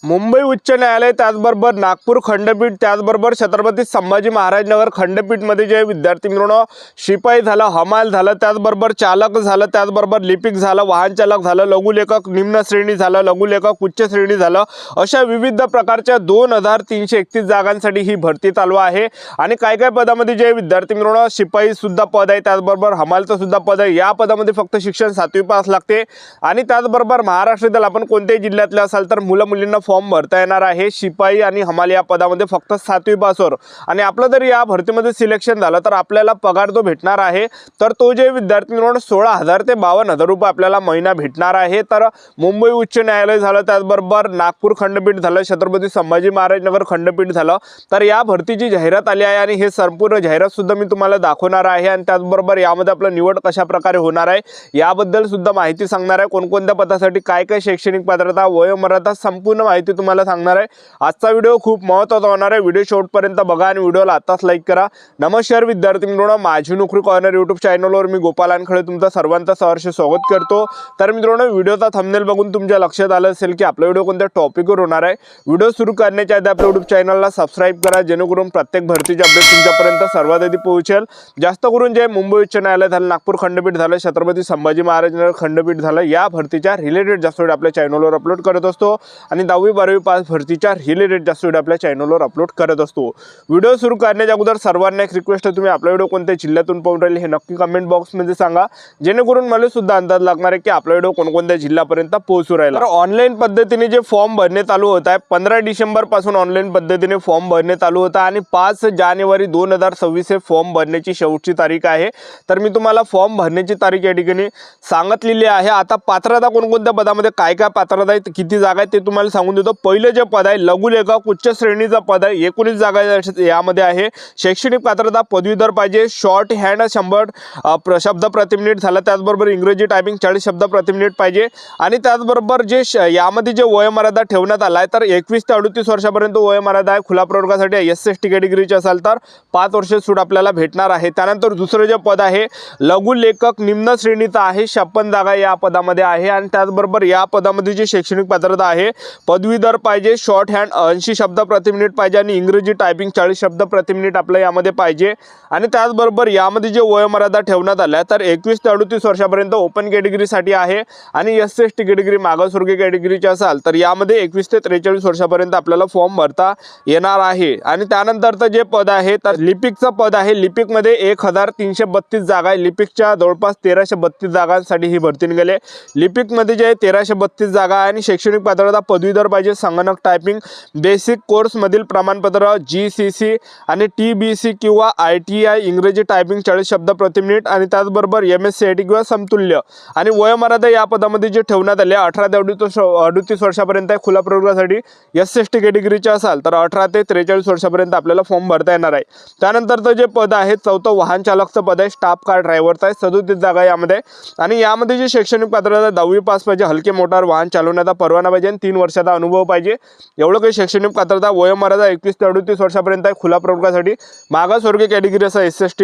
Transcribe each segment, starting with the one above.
मुंबई उच्च न्यायालय त्याचबरोबर नागपूर खंडपीठ त्याचबरोबर छत्रपती संभाजी महाराज नगर खंडपीठमध्ये जे विद्यार्थी मिळवणं शिपाई झालं, हमाल झालं, त्याचबरोबर चालक झालं, त्याचबरोबर लिपिक झालं, वाहन चालक झालं, लघुलेखक निम्न श्रेणी झालं, लघुलेखक उच्च श्रेणी झालं, अशा विविध प्रकारच्या 2331 जागांसाठी ही भरती चालू आहे। आणि काय काय पदामध्ये जे विद्यार्थी मिळवणं शिपाई सुद्धा पद आहे, त्याचबरोबर हमालचं सुद्धा पद आहे। या पदामध्ये फक्त शिक्षण 7वी पास लागते। आणि त्याचबरोबर महाराष्ट्रातील आपण कोणत्याही जिल्ह्यातले असाल तर मुलं मुलींना फॉर्म भरता येणार आहे। शिपाई आणि हमाल या पदामध्ये फक्त 7वी पासवर। आणि आपलं जर या भरतीमध्ये सिलेक्शन झालं तर आपल्याला पगार जो भेटणार आहे तर तो जे विद्यार्थी मिळवणं 16,000 ते 52,000 रुपये आपल्याला महिना भेटणार आहे। तर मुंबई उच्च न्यायालय झालं, त्याचबरोबर नागपूर खंडपीठ झालं, छत्रपती संभाजी महाराज नगर खंडपीठ झालं, तर या भरतीची जाहिरात आली आहे। आणि हे संपूर्ण जाहिरात सुद्धा मी तुम्हाला दाखवणार आहे। आणि त्याचबरोबर यामध्ये आपलं निवड कशा प्रकारे होणार आहे याबद्दल सुद्धा माहिती सांगणार आहे। कोणकोणत्या पदासाठी काय काय शैक्षणिक पात्रता, वयोमर्यादा, संपूर्ण माहिती तुम्हाला सांगणार आहे। आजचा व्हिडिओ खूप महत्त्वाचा होणार आहे। व्हिडिओ शेवटपर्यंत बघा आणि व्हिडिओला आताच लाईक करा। नमस्कार विद्यार्थी मित्रांनो, माझी नोकरी कॉर्नर यूट्यूब चॅनलवर मी गोपाल वानखडे तुमचं सर्वांचं सहर्ष स्वागत करतो। तर मित्रांनो, व्हिडिओचा थंबनेल बघून तुमच्या लक्षात आलं असेल की आपला व्हिडिओ कोणत्या टॉपिकवर होणार आहे। व्हिडिओ सुरू करण्याच्या आधी आपल्या यूट्यूब चॅनलला सबस्क्राइब करा, जेणेकरून प्रत्येक भरतीचे अपडेट तुमच्यापर्यंत सर्वात आधी पोहोचेल। जास्त करून जे मुंबई उच्च न्यायालय झालं, नागपूर खंडपीठ झालं, छत्रपती संभाजी महाराज नगर खंडपीठ झालं, या भरतीच्या रिलेटेड जास्त व्हिडिओ आपल्या चॅनलवर अपलोड करत असतो। आणि 10वी 12वी पास भरतीच्या रिलेटेड जास्त व्हिडिओ आपल्या चॅनलवर अपलोड करत असतो। व्हिडिओ सुरू करण्याच्या अगोदर सर्वांना एक रिक्वेस्ट आहे, तुम्ही आपला व्हिडिओ कोणत्या जिल्ह्यातून पाहून राहिले हे नक्की कमेंट बॉक्समध्ये सांगा, जेणेकरून मला सुद्धा अंदाज लागणार आहे की आपला व्हिडिओ कोणकोणत्या जिल्ह्यापर्यंत पोहोचू राहिला। तर ऑनलाईन पद्धतीने जे फॉर्म भरणे चालू होत आहे, 15 डिसेंबर पासून ऑनलाईन पद्धतीने फॉर्म भरणे चालू होता आणि 5 जानेवारी 2026 हे फॉर्म भरण्याची शेवटची तारीख आहे। तर मी तुम्हाला फॉर्म भरण्याची तारीख या ठिकाणी सांगितलेली आहे। आता पात्रता कोणकोणत्या पदामध्ये काय काय पात्रता आहे, किती जागा आहेत ते तुम्हाला सांगून देतो। पहिले जे पद आहे लघुलेखक उच्च श्रेणीचं पद आहे, 19 जागा यामध्ये आहे। शैक्षणिक पात्रता पदवीधर पाहिजे, शॉर्ट हँड 100 शब्द प्रति मिनिट झाला, त्याचबरोबर इंग्रजी टायपिंग 40 शब्द प्रति मिनिट पाहिजे। आणि त्याचबरोबर जे यामध्ये जे वयोमर्यादा ठेवण्यात आला आहे तर 21 ते 38 वर्षापर्यंत वयोमर्यादा आहे। खुला प्रवर्गासाठी SC/ST कॅटेगरीचे असाल तर 5 वर्ष सूट आपल्याला भेटणार आहे। त्यानंतर दुसरं जे पद आहे लघुलेखक निम्न श्रेणीचं आहे, 56 जागा या पदामध्ये आहे। आणि त्याचबरोबर या पदामध्ये जी शैक्षणिक पात्रता आहे पदवीधर पाहिजे, शॉर्ट हँड 80 शब्द प्रति मिनिट पाहिजे आणि इंग्रजी टायपिंग 40 शब्द प्रति मिनिट आपल्या यामध्ये पाहिजे। आणि त्याचबरोबर यामध्ये जे वयोमर्यादा ठेवण्यात आल्या तर 21 ते 38 वर्षापर्यंत ओपन कॅटेगरीसाठी आहे। आणि SC/ST कॅटेगरी मागासवर्गीय कॅटेगरीचे असाल तर यामध्ये 21 ते 43 वर्षापर्यंत आपल्याला फॉर्म भरता येणार आहे। आणि त्यानंतरचं जे पद आहे तर लिपिकचं पद आहे, लिपिकमध्ये 1332 जागा आहे। लिपिकच्या जवळपास 1332 जागांसाठी ही भरती निघाली। लिपिकमध्ये जे 1332 जागा आहे आणि शैक्षणिक पात्रता पदवीधर पाहिजे, संगणक टायपिंग बेसिक कोर्समधील प्रमाणपत्र GCC आणि TBC किंवा ITI, इंग्रजी टायपिंग 40 शब्द प्रति मिनिट आणि त्याचबरोबर MSc/IT किंवा समतुल्य। आणि वयोमर्यादा या पदामध्ये जे ठेवण्यात आले 18 ते 38 वर्षापर्यंत आहे। खुला प्रवर्गासाठी SC/ST कॅटेगरीचे असाल तर 18 ते 43 वर्षापर्यंत आपल्याला फॉर्म भरता येणार आहे। त्यानंतरचं जे पद आहे चौथं वाहन चालकचं पद आहे, स्टाफ कार ड्रायव्हरचं आहे, 37 जागा यामध्ये। आणि यामध्ये जे शैक्षणिक पात्रता 10वी पास पाहिजे, हलके मोटार वाहन चालवण्याचा परवाना पाहिजे आणि 3 वर्षाचा अनुभव पाहिजे। एवढं काही शैक्षणिक पात्रता। वयोमर्यादा 21 ते 38 वर्षापर्यंत आहे। खुला प्रवर्गासाठी मागासवर्गीय कॅटेगरी असं SC/ST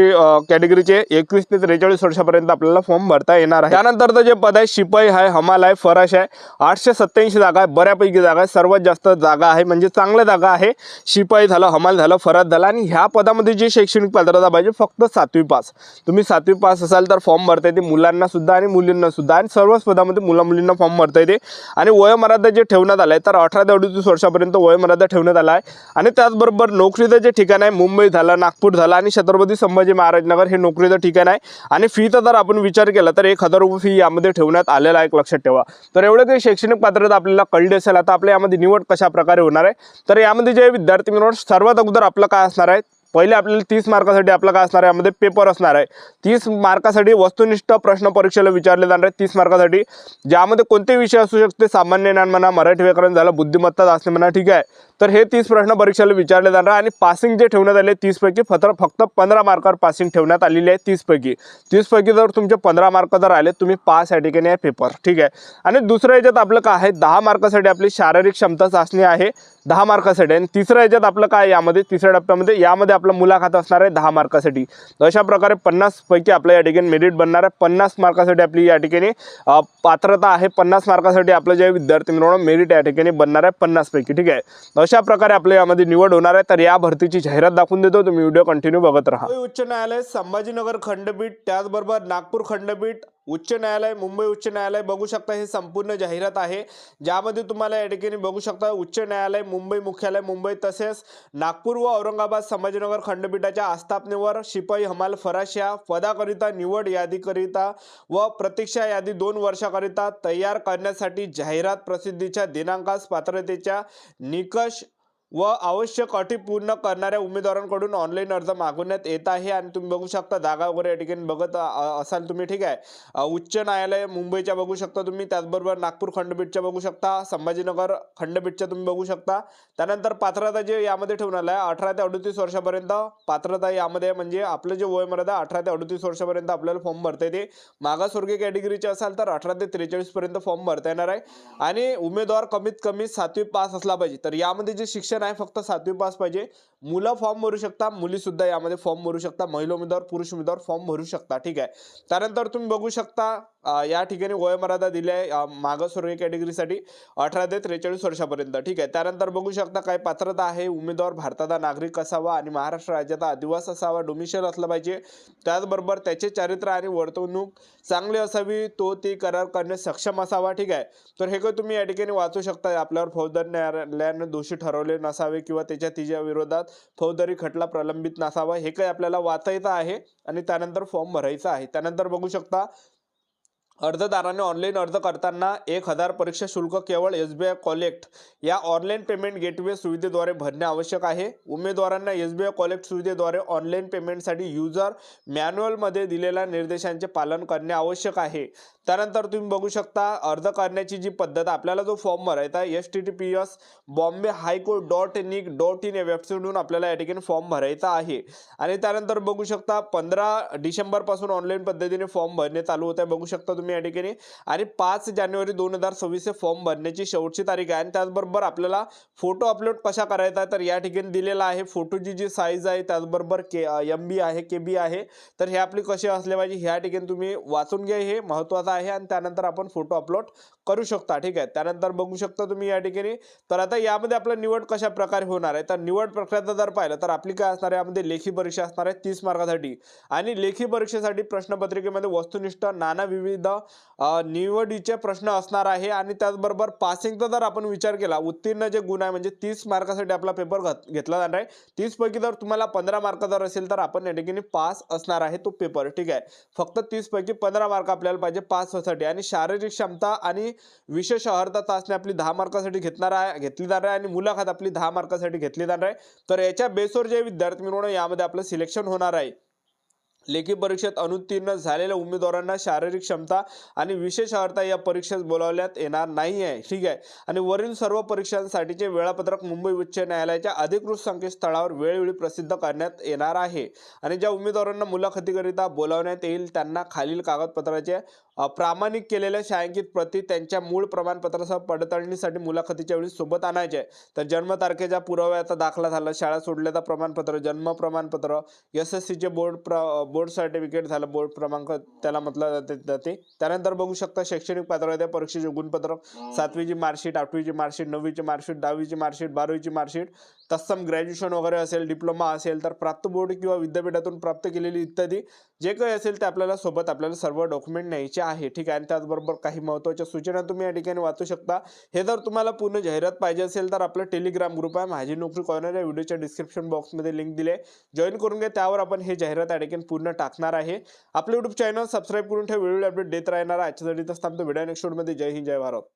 कॅटेगरीचे 21 ते 43 वर्षापर्यंत आपल्याला फॉर्म भरता येणार आहे। त्यानंतरचं जे पद आहे शिपाई आहे, हमाल आहे, फराश आहे, 887 जागा आहे, बऱ्यापैकी जागा आहे, सर्वात जास्त जागा आहे, म्हणजे चांगल्या जागा आहे। शिपाई झालं, हमाल झालं, फराश झाला। आणि ह्या पदामध्ये जी शैक्षणिक पात्रता पाहिजे फक्त 7वी पास। तुम्ही 7वी पास असाल तर फॉर्म भरता येते, मुलांना सुद्धा आणि मुलींना सुद्धा। आणि सर्वच पदामध्ये मुलींना फॉर्म भरता येते। आणि वयोमर्यादा जे ठेवण्यात आलं आहे तर 18 ते 38 वर्षापर्यंत वयोमर्यादा ठेवण्यात आला आहे। आणि त्याचबरोबर नोकरीचं जे ठिकाण आहे मुंबई झालं, नागपूर झालं आणि छत्रपती संभाजी महाराज नगर हे नोकरीचं ठिकाण आहे। आणि फीचा जर आपण विचार केला तर 1000 रुपये फी यामध्ये ठेवण्यात आलेला आहे, लक्षात ठेवा। तर एवढं काही शैक्षणिक पात्रता आपल्याला कळली असेल। आता आपल्या यामध्ये निवड कशा प्रकारे होणार आहे तर यामध्ये जे विद्यार्थी मिळवणार सर्वात अगोदर आपलं काय असणार आहे, पहिले आपल्याला 30 मार्कासाठी आपलं काय असणार आहे, यामध्ये पेपर असणार आहे। 30 मार्कासाठी वस्तुनिष्ठ प्रश्न परीक्षेला विचारले जाणार आहे 30 मार्कासाठी, ज्यामध्ये कोणते विषय असू शकते, सामान्य ज्ञान म्हणा, मराठी व्याकरण झालं, बुद्धिमत्ता चाचणी म्हणा, ठीक आहे। तर हे 30 प्रश्न परीक्षेला विचारले जाणार आणि पासिंग जे ठेवण्यात आले 30 पैकी फक्त 15 मार्कावर पासिंग ठेवण्यात आलेली आहे। 30 पैकी जर तुमचे 15 मार्क जर आले तुम्ही पास या ठिकाणी आहे पेपर, ठीक आहे। आणि दुसऱ्या याच्यात आपलं काय आहे 10 मार्कासाठी आपली शारीरिक क्षमता चाचणी आहे। 10 मार्कासाठी आणि तिसऱ्या याच्यात आपलं काय यामध्ये तिसऱ्या टप्प्यामध्ये यामध्ये आपलं मुलाखत असणार आहे 10 मार्कासाठी। अशा प्रकारे 50 पैकी आपल्या या ठिकाणी मेरिट बनणार आहे। 50 मार्कासाठी आपली या ठिकाणी पात्रता आहे। 50 मार्कासाठी आपलं जे विद्यार्थी मिळवणं मेरिट या ठिकाणी बनणार आहे 50 पैकी, ठीक आहे। अशा प्रकारे आपल्या यामध्ये निवड होणार आहे। तर या भरतीची जाहिरात दाखवून देतो, तुम्ही व्हिडिओ कंटिन्यू बघत राहा। मुंबई उच्च न्यायालय, संभाजीनगर खंडपीठ, त्याचबरोबर नागपूर खंडपीठ, उच्च न्यायालय, मुंबई उच्च न्यायालय बघू शकता। हे संपूर्ण जाहिरात आहे ज्यामध्ये तुम्हाला या ठिकाणी बघू शकता उच्च न्यायालय मुंबई मुख्यालय मुंबई तसेच नागपूर व औरंगाबाद संभाजीनगर खंडपीठाच्या आस्थापनेवर शिपाई हमाल फराश या पदाकरिता निवड यादीकरिता व प्रतीक्षा यादी 2 वर्षाकरिता तयार करण्यासाठी जाहिरात प्रसिद्धीच्या दिनांकास पात्रतेच्या निकष व आवश्यक अटी पूर्ण करणाऱ्या उमेदवारांकडून ऑनलाईन अर्ज मागवण्यात येत आहे। आणि तुम्ही बघू शकता जागा वगैरे या ठिकाणी बघत असाल तुम्ही, ठीक आहे। उच्च न्यायालय मुंबईच्या बघू शकता तुम्ही, त्याचबरोबर नागपूर खंडपीठच्या बघू शकता, संभाजीनगर खंडपीठच्या तुम्ही बघू शकता। त्यानंतर पात्रता जे यामध्ये ठेवण्यात आहे 18 ते 38 वर्षापर्यंत पात्रता यामध्ये, म्हणजे आपलं जे वय मर्यादा 18 ते 38 वर्षापर्यंत आपल्याला फॉर्म भरता येते। मागासवर्गीय कॅटेगरीचे असाल तर 18 ते 43 पर्यंत फॉर्म भरता येणार आहे। आणि उमेदवार कमीत कमी 7वी पास असला पाहिजे। तर यामध्ये जे शिक्षण आहे फक्त 7वी पास पाहिजे। मुलं फॉर्म भरू शकता, मुली सुद्धा यामध्ये फॉर्म भरू शकता, महिला उमेदवार पुरुष उमेदवार फॉर्म भरू शकता, ठीक आहे। त्यानंतर तुम्ही बघू शकता या ठिकाणी वयोमर्यादा दिली आहे मागासवर्गीय कॅटेगरीसाठी 18 ते 43 वर्षापर्यंत, ठीक आहे। त्यानंतर बघू शकता काय पात्रता आहे, उमेदवार भारताचा नागरिक असावा आणि महाराष्ट्र राज्याचा अधिवास असावा, डोमिसाइल असला पाहिजे। त्याचबरोबर त्याचे चारित्र्य आणि वर्तणूक चांगली असावी, तो ते करार करण्यास सक्षम असावा, ठीक आहे। तर हे काय तुम्ही या ठिकाणी वाचू शकता, आपल्यावर फौजदारी न्यायालयाने दोषी ठरवले नसावे किंवा तिच्या विरोधात फौजदारी खटला प्रलंबित नसावा, हे काही आपल्याला वाचायचं आहे आणि त्यानंतर फॉर्म भरायचा आहे। त्यानंतर बघू शकता अर्जदाराने ऑनलाईन अर्ज करताना 1000 परीक्षा शुल्क केवळ SBI कॉलेक्ट या ऑनलाईन पेमेंट गेटवे सुविधेद्वारे भरणे आवश्यक आहे। उमेदवारांना SBI कॉलेक्ट सुविधेद्वारे ऑनलाईन पेमेंटसाठी युजर मॅन्युअलमध्ये दिलेल्या निर्देशांचे पालन करणे आवश्यक आहे। त्यानंतर तुम्ही बघू शकता अर्ज करण्याची जी पद्धत, आपल्याला जो फॉर्म भरायचा https bombay.high-court.nic.in या वेबसाईटवरून आपल्याला या ठिकाणी फॉर्म भरायचा आहे। आणि त्यानंतर बघू शकता 15 डिसेंबर पासून ऑनलाईन पद्धतीने फॉर्म भरणे चालू होत आहे, बघू शकता तुम्ही या ठिकाणी। आणि 5 जानेवारी 2026 हे फॉर्म भरण्याची शेवटची तारीख आहे। आणि त्याचबरोबर आपल्याला फोटो अपलोड कशा करायचा तर या ठिकाणी दिलेला आहे। फोटोची जी साईज आहे त्याचबरोबर MB आहे KB आहे, तर हे आपली कसे असले पाहिजे ह्या ठिकाणी तुम्ही वाचून घ्या, हे महत्त्वाचं आहे। आणि त्यानंतर आपण फोटो अपलोड करू शकता, ठीक आहे। त्यानंतर बघू शकता तुम्ही या ठिकाणी। तर आता यामध्ये आपलं निवड कशा प्रकारे होणार आहे, तर निवड प्रक्रिया जर पाहिलं तर आपली काय असणार आहे, यामध्ये लेखी परीक्षा असणार आहे 30 मार्कासाठी। आणि लेखी परीक्षेसाठी प्रश्नपत्रिकेमध्ये वस्तुनिष्ठ नाना विविध निवडीचे प्रश्न असणार आहे। आणि त्याचबरोबर पासिंगचा जर आपण विचार केला, उत्तीर्ण जे गुण आहे म्हणजे 30 मार्कासाठी आपला पेपर घेतला जाणार आहे। 30 पैकी जर तुम्हाला 15 मार्क जर असेल तर आपण या ठिकाणी पास असणार आहे तो पेपर, ठीक आहे। फक्त 30 पैकी 15 मार्क आपल्याला पाहिजे पास होण्यासाठी। आणि शारीरिक क्षमता आणि विशेष अर्हता चाचणी आपली 10 मार्कासाठी घेतली जाणार आहे आणि मुलाखत आपली 10 मार्कासाठी घेतली जाणार आहे। तर याच्या बेसवर जे विद्यार्थी मिळवणं यामध्ये आपलं सिलेक्शन होणार आहे। लेखी परीक्षेत अनुत्तीर्ण झालेल्या उमेदवारांना शारीरिक क्षमता आणि विशेष अर्हता या परीक्षेस बोलावण्यात येणार नाही आहे, ठीक आहे। आणि वरील सर्व परीक्षांसाठीचे वेळापत्रक मुंबई उच्च न्यायालयाच्या अधिकृत संकेतस्थळावर वेळोवेळी प्रसिद्ध करण्यात येणार आहे। आणि ज्या उमेदवारांना मुलाखतीकरिता बोलावण्यात येईल त्यांना खालील कागदपत्राचे प्रामाणिक केलेल्या छायांकित प्रती त्यांच्या मूळ प्रमाणपत्रासह पडताळणीसाठी मुलाखतीच्या वेळी सोबत आणायचे। तर जन्मतारखेचा पुराव्याचा दाखला झाला, शाळा सोडल्याचा प्रमाणपत्र, जन्म प्रमाणपत्र, SSCचे बोर्ड सर्टिफिकेट झालं, बोर्ड क्रमांक त्याला म्हटलं जाते। त्यानंतर बघू शकता शैक्षणिक पात्रता परीक्षेचे गुणपत्रक, 7वीची मार्कशीट, 8वीची मार्कशीट, 9वीची मार्कशीट, 10वीची मार्कशीट, 12वीची मार्कशीट, तत्सम ग्रॅज्युएशन वगैरे असेल, डिप्लोमा असेल तर प्राप्त बोर्ड किंवा विद्यापीठातून प्राप्त केलेली इत्यादी जे काही असेल ते आपल्याला सोबत आपल्याला सर्व डॉक्युमेंट न्यायचे आहे, ठीक आहे। आणि त्याचबरोबर काही महत्त्वाच्या सूचना तुम्ही या ठिकाणी वाचू शकता। हे जर तुम्हाला पूर्ण जाहिरात पाहिजे असेल तर आपलं टेलिग्राम ग्रुप आहे माझी नोकरी कॉर्नर, या व्हिडिओच्या डिस्क्रिप्शन बॉक्समध्ये लिंक दिली आहे, जॉईन करून घ्या। त्यावर आपण हे जाहिरात या ठिकाणी पूर्ण टाकणार आहे। आपलं YouTube चॅनल सबस्क्राईब करून ठेवा, वेळोवेळी अपडेट देत राहणार आहे। आजच्यासाठी तर थांबतो, व्हिडिओ नेक्स्ट व्हिडिओमध्ये। जय हिंद, जय भारत।